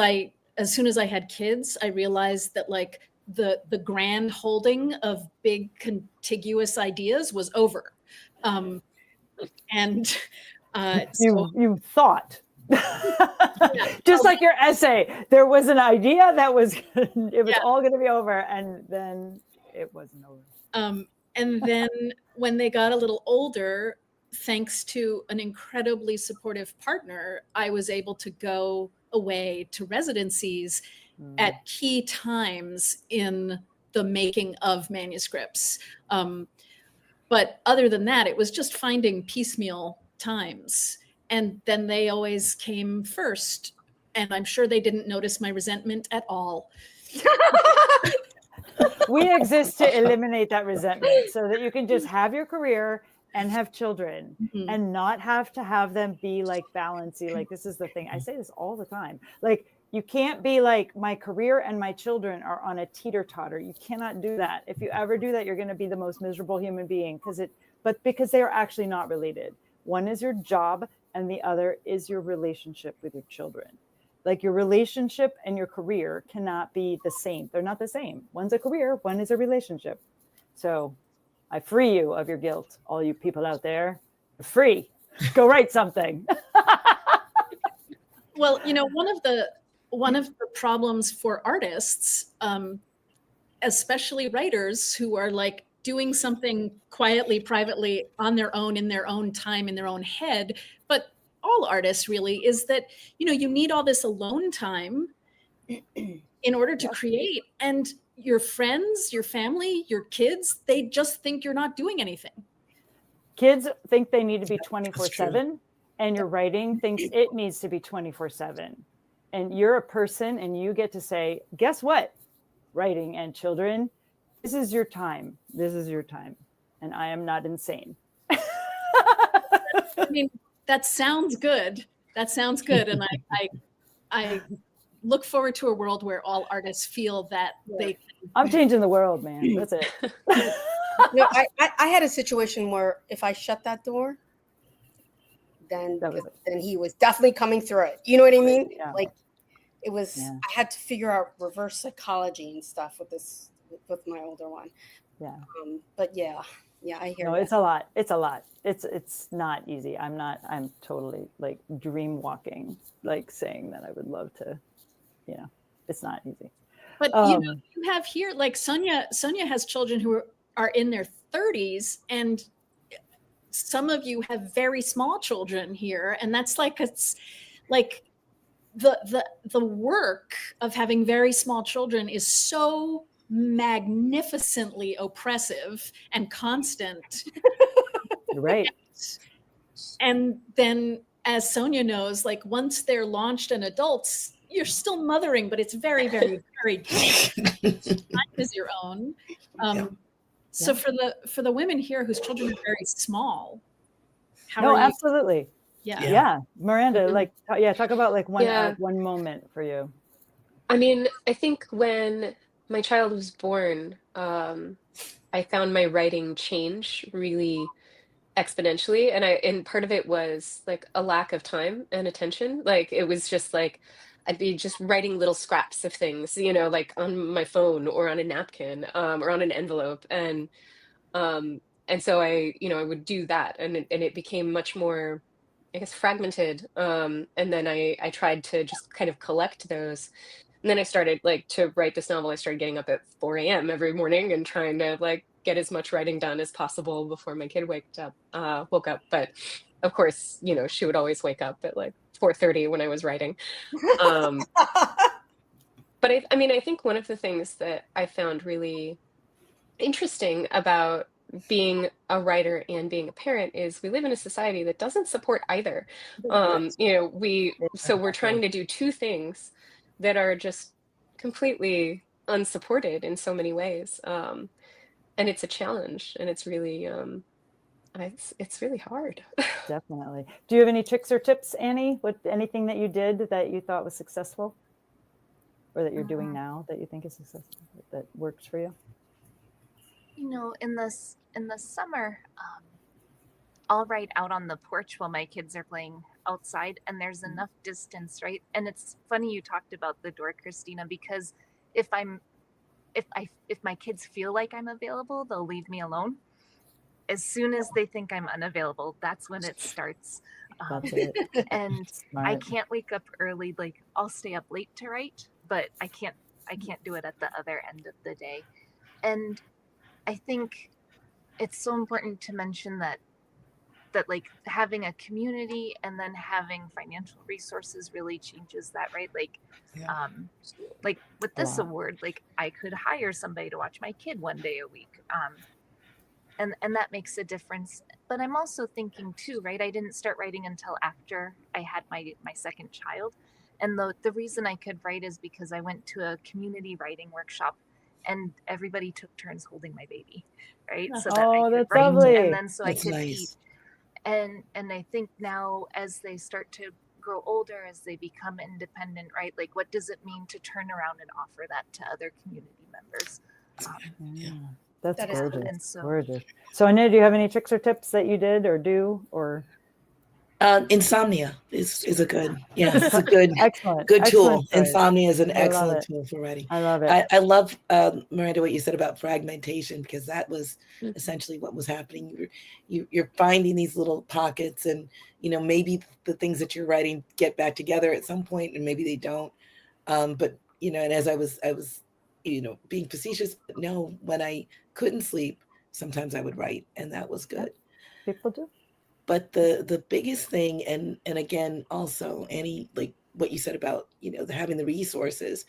as soon as I had kids, I realized that like the grand holding of big contiguous ideas was over. You thought. Just like your essay, there was an idea that was all going to be over, and then it wasn't over. And then when they got a little older, thanks to an incredibly supportive partner, I was able to go away to residencies at key times in the making of manuscripts. But other than that, it was just finding piecemeal times. And then they always came first. And I'm sure they didn't notice my resentment at all. We exist to eliminate that resentment so that you can just have your career and have children and not have to have them be like balancy. Like, this is the thing. I say this all the time. Like, you can't be like, my career and my children are on a teeter-totter. You cannot do that. If you ever do that, you're going to be the most miserable human being because they are actually not related. One is your job and the other is your relationship with your children. Like, your relationship and your career cannot be the same. They're not the same. One's a career, one is a relationship. So I free you of your guilt, all you people out there. You're free. Go write something. Well, one of the problems for artists, especially writers who are like doing something quietly, privately, on their own, in their own time, in their own head, but all artists really, is that, you need all this alone time in order to create. And your friends, your family, your kids, they just think you're not doing anything. Kids think they need to be 24/7, and your writing thinks it needs to be 24/7. And you're a person and you get to say, guess what? Writing and children, this is your time. This is your time. And I am not insane. I mean, that sounds good. That sounds good. And I look forward to a world where all artists feel that they can. I'm changing the world, man. That's it. I had a situation where if I shut that door, then he was definitely coming through it. You know what I mean? Yeah. Like, it was, I had to figure out reverse psychology and stuff with my older one. Yeah. But yeah, I hear. No, that. it's a lot. It's a lot. It's not easy. I'm totally like dream walking, like saying that I would love to, it's not easy. But you have here, like Sonja has children who are in their 30s, and some of you have very small children here, and that's like, it's like the work of having very small children is so magnificently oppressive and constant. You're right. And then, as Sonja knows, like, once they're launched and adults, you're still mothering, but it's very, very, very different. Time is your own. So for the women here whose children are very small, how are you? Absolutely. Yeah. Miranda, talk about like one moment for you. I mean, I think when my child was born, I found my writing change really exponentially, and part of it was like a lack of time and attention. Like, it was just like I'd be just writing little scraps of things, like on my phone or on a napkin, or on an envelope, and so I would do that, and it became much more, I guess, fragmented. And then I tried to just kind of collect those. And then I started to write this novel. I started getting up at 4 a.m. every morning and trying to get as much writing done as possible before my kid woke up. But of course, she would always wake up at 4:30 when I was writing. But I think one of the things that I found really interesting about being a writer and being a parent is we live in a society that doesn't support either. We're trying to do two things that are just completely unsupported in so many ways. And it's a challenge, and it's really, it's really hard. Definitely. Do you have any tricks or tips, Annie? Anything that you did that you thought was successful, or that you're doing now that you think is successful, that works for you? In the summer, I'll write out on the porch while my kids are playing outside, and there's enough distance, right? And it's funny you talked about the door, Christina, because if my kids feel like I'm available, they'll leave me alone. As soon as they think I'm unavailable, that's when it starts. And I can't wake up early. Like, I'll stay up late to write, but I can't do it at the other end of the day. And I think it's so important to mention that like having a community and then having financial resources really changes that, right? Like with this award, like I could hire somebody to watch my kid one day a week. And that makes a difference. But I'm also thinking too, right? I didn't start writing until after I had my second child. And the reason I could write is because I went to a community writing workshop and everybody took turns holding my baby, right? So that I could that's write lovely. and then so That's I could nice. teach. And I think now as they start to grow older, as they become independent, right? Like what does it mean to turn around and offer that to other community members? That's That is gorgeous. cool. And so Gorgeous. Sonja, do you have any tricks or tips that you did or do or? Insomnia is a good, it's a good Excellent. tool. Excellent choice. Insomnia is an I love excellent it. tool for writing. I love it. I love, Miranda, what you said about fragmentation, because that was essentially what was happening. You're finding these little pockets, and maybe the things that you're writing get back together at some point, and maybe they don't. But and as I was being facetious, but no, when I couldn't sleep, sometimes I would write, and that was good. People do. But the biggest thing, and again, also, Annie, like what you said about, having the resources.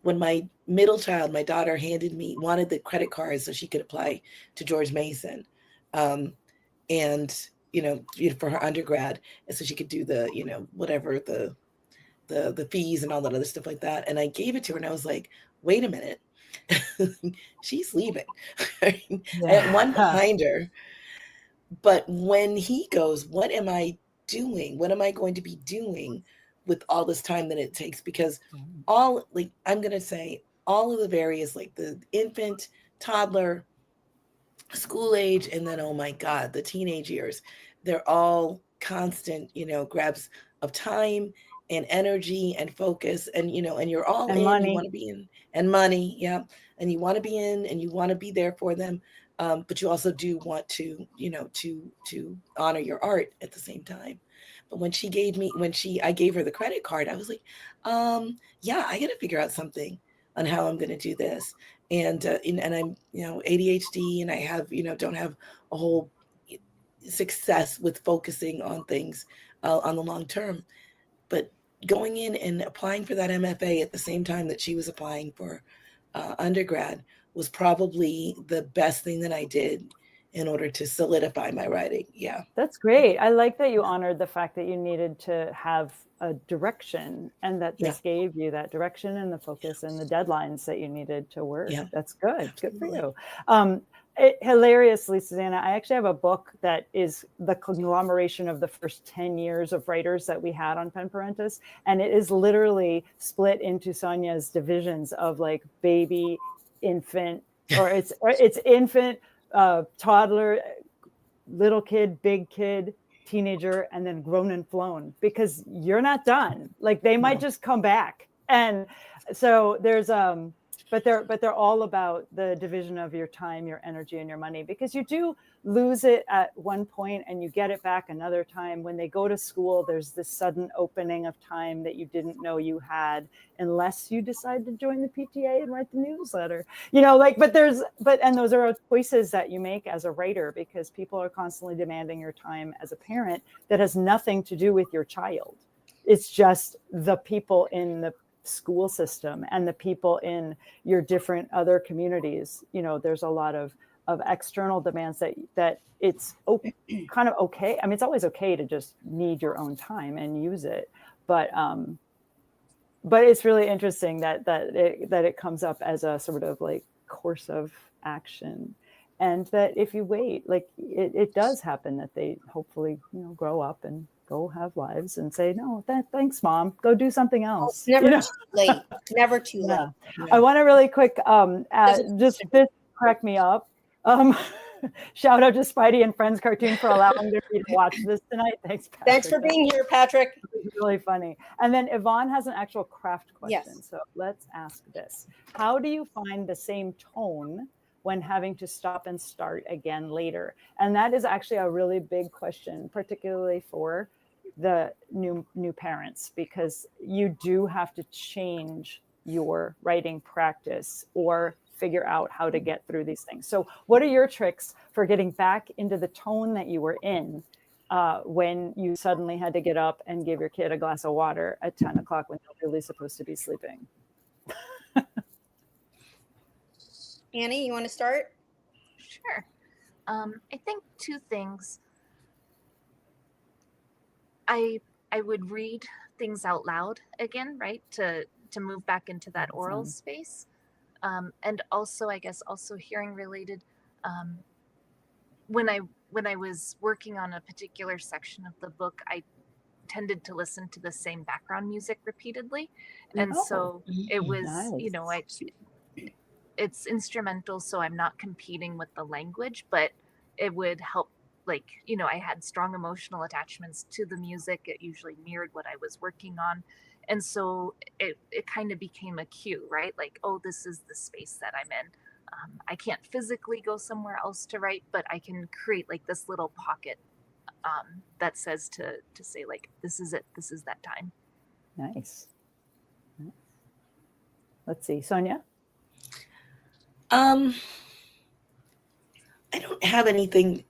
When my middle child, my daughter, wanted the credit card so she could apply to George Mason, and for her undergrad, and so she could do the whatever the fees and all that other stuff like that. And I gave it to her, and I was like, wait a minute, she's leaving. I had one behind her. But when he goes, what am I doing? What am I going to be doing with all this time that it takes? Because I'm going to say all of the various, like the infant, toddler, school age, and then, oh my God, the teenage years, they're all constant, grabs of time and energy and focus, and, and you're all and in, money. you want to be in, and money. Yeah. And you want to be in, and you want to be there for them. But you also do want to, to honor your art at the same time. But when I gave her the credit card, I was like, yeah, I got to figure out something on how I'm going to do this. And I'm, ADHD, and I have, don't have a whole success with focusing on things on the long term. But going in and applying for that MFA at the same time that she was applying for undergrad was probably the best thing that I did in order to solidify my writing. Yeah. That's great. I like that you honored the fact that you needed to have a direction, and that this gave you that direction and the focus and the deadlines that you needed to work. Yeah. That's good. Absolutely. Good for you. Hilariously, Susanna, I actually have a book that is the conglomeration of the first 10 years of writers that we had on Pen Parentis. And it is literally split into Sonja's divisions of like baby, infant, or it's infant, toddler, little kid, big kid, teenager, and then grown and flown, because you're not done. Like they might just come back. And so there's but they're all about the division of your time, your energy, and your money, because you do lose it at one point and you get it back another time. When they go to school, there's this sudden opening of time that you didn't know you had, unless you decide to join the PTA and write the newsletter, and those are choices that you make as a writer, because people are constantly demanding your time as a parent that has nothing to do with your child. It's just the people in the school system and the people in your different other communities. There's a lot of external demands that it's kind of okay. I mean, it's always okay to just need your own time and use it, but it's really interesting that it comes up as a sort of like course of action, and that if you wait, like it does happen that they hopefully grow up and go have lives and say, no, thanks, mom, go do something else. Never too late. Never too late. Yeah. I want to really quick this cracked me up. Shout out to Spidey and Friends Cartoon for allowing me to watch this tonight. Thanks, Patrick. Thanks for being here, Patrick. It was really funny. And then Yvonne has an actual craft question. Yes. So let's ask this. How do you find the same tone when having to stop and start again later? And that is actually a really big question, particularly for the new parents, because you do have to change your writing practice or figure out how to get through these things. So what are your tricks for getting back into the tone that you were in when you suddenly had to get up and give your kid a glass of water at 10 o'clock when they're really supposed to be sleeping? Annie, you want to start? Sure. I think two things. I I would read things out loud again, right? To move back into that oral space. And also, I guess, also hearing related, when I was working on a particular section of the book, I tended to listen to the same background music repeatedly. And so it was, you know, it's instrumental, so I'm not competing with the language, but it would help. Like, you know, I had strong emotional attachments to the music. It usually mirrored what I was working on. And so it kind of became a cue, right? Like, oh, this is the space that I'm in. I can't physically go somewhere else to write, but I can create like this little pocket that says to say, like, this is it. This is that time. Nice. Let's see, Sonja. I don't have anything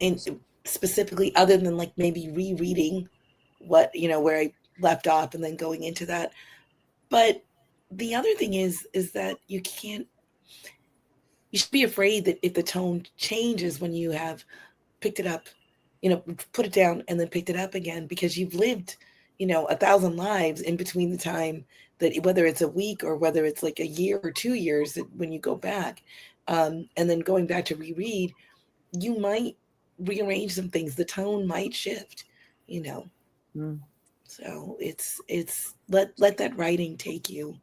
specifically other than like maybe rereading what, you know, where I left off and then going into that. But the other thing is that you should be afraid that if the tone changes when you have picked it up, you know, put it down and then picked it up again, because you've lived, you know, 1,000 lives in between the time that, whether it's a week or whether it's like a year or 2 years, that when you go back and then going back to reread, you might rearrange some things. The tone might shift, you know. So it's let that writing take you,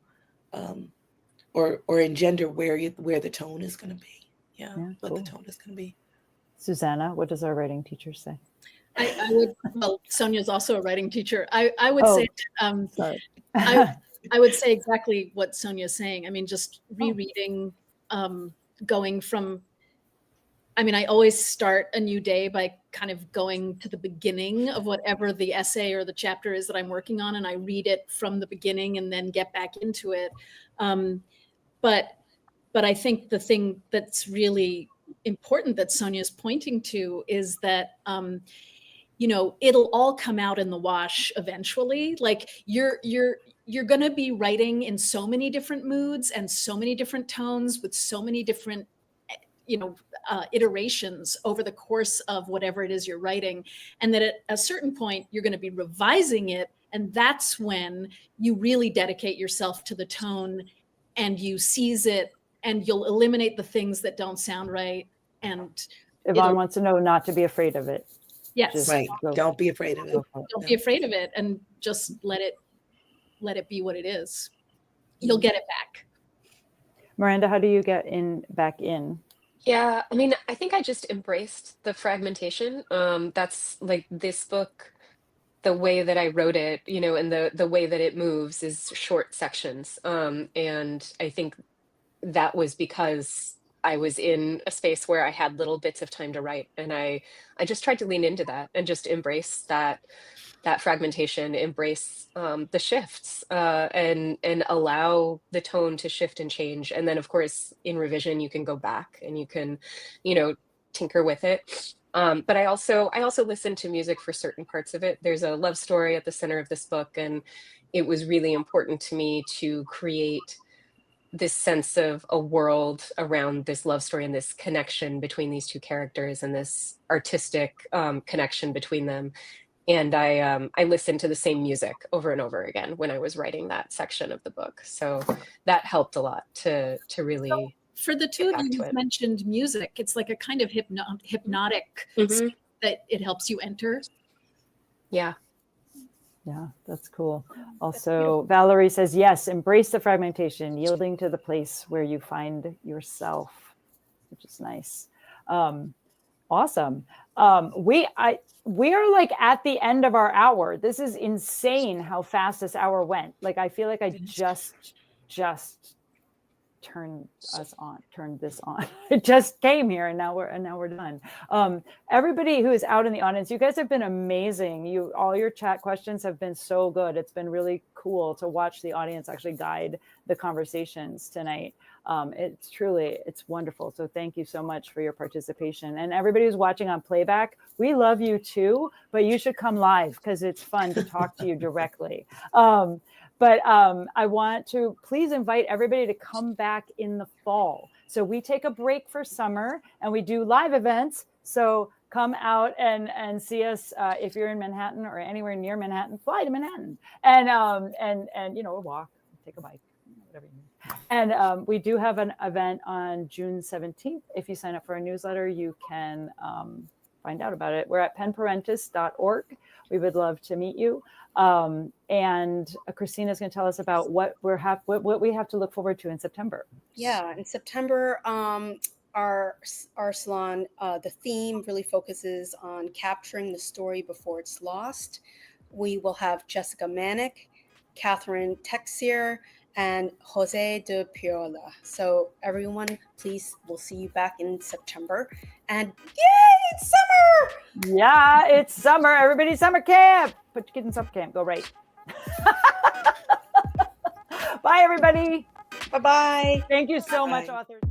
or engender where the tone is going to be. Yeah, what the tone is going to be. Susanna, what does our writing teacher say? I would, well, Sonja's also a writing teacher. I would say, sorry. I would say exactly what Sonja's saying. I mean, just rereading, going from, I mean, I always start a new day by kind of going to the beginning of whatever the essay or the chapter is that I'm working on, and I read it from the beginning and then get back into it. But I think the thing that's really important that Sonja's pointing to is that, you know, it'll all come out in the wash eventually. Like you're going to be writing in so many different moods and so many different tones with so many different, you know, iterations over the course of whatever it is you're writing. And that at a certain point, you're going to be revising it. And that's when you really dedicate yourself to the tone and you seize it, and you'll eliminate the things that don't sound right. And Yvonne wants to know not to be afraid of it. Yes. Just right. Don't be afraid of it. Don't be afraid of it, and just let it be what it is. You'll get it back. Miranda, how do you get back in? Yeah, I mean, I think I just embraced the fragmentation. That's like this book, the way that I wrote it, you know, and the way that it moves is short sections. And I think that was because I was in a space where I had little bits of time to write, and I just tried to lean into that and just embrace that fragmentation, embrace the shifts, and allow the tone to shift and change. And then, of course, in revision, you can go back and you can, you know, tinker with it. But I also listen to music for certain parts of it. There's a love story at the center of this book, and it was really important to me to create this sense of a world around this love story and this connection between these two characters and this artistic connection between them. And I listened to the same music over and over again when I was writing that section of the book. So that helped a lot to really. So for the two of you who've mentioned music, it's like a kind of hypnotic state that it helps you enter. Yeah. Yeah, that's cool. Also, Valerie says, yes, embrace the fragmentation, yielding to the place where you find yourself, which is nice. Awesome. We are like at the end of our hour. This is insane how fast this hour went. Like, I feel like I just turned this on. It just came here, and now we're done. Everybody who is out in the audience, you guys have been amazing. All your chat questions have been so good. It's been really cool to watch the audience actually guide the conversations tonight. It's wonderful. So thank you so much for your participation. And everybody who's watching on playback, we love you too, but you should come live because it's fun to talk to you directly. But I want to please invite everybody to come back in the fall. So we take a break for summer and we do live events. So come out and see us. If you're in Manhattan or anywhere near Manhattan, fly to Manhattan and walk, take a bike, whatever you need. And we do have an event on June 17th. If you sign up for our newsletter, you can find out about it. We're at penparentis.org. We would love to meet you. And Christina is going to tell us about what we have to look forward to in September. Yeah, in September, our salon, the theme really focuses on capturing the story before it's lost. We will have Jessica Manick, Catherine Texier, and Jose de Piola. So everyone, please, we'll see you back in September. And yay, it's summer! Yeah, it's summer. Everybody, summer camp. Put your kids in summer camp. Go right. Bye, everybody. Bye-bye. Thank you so much, authors.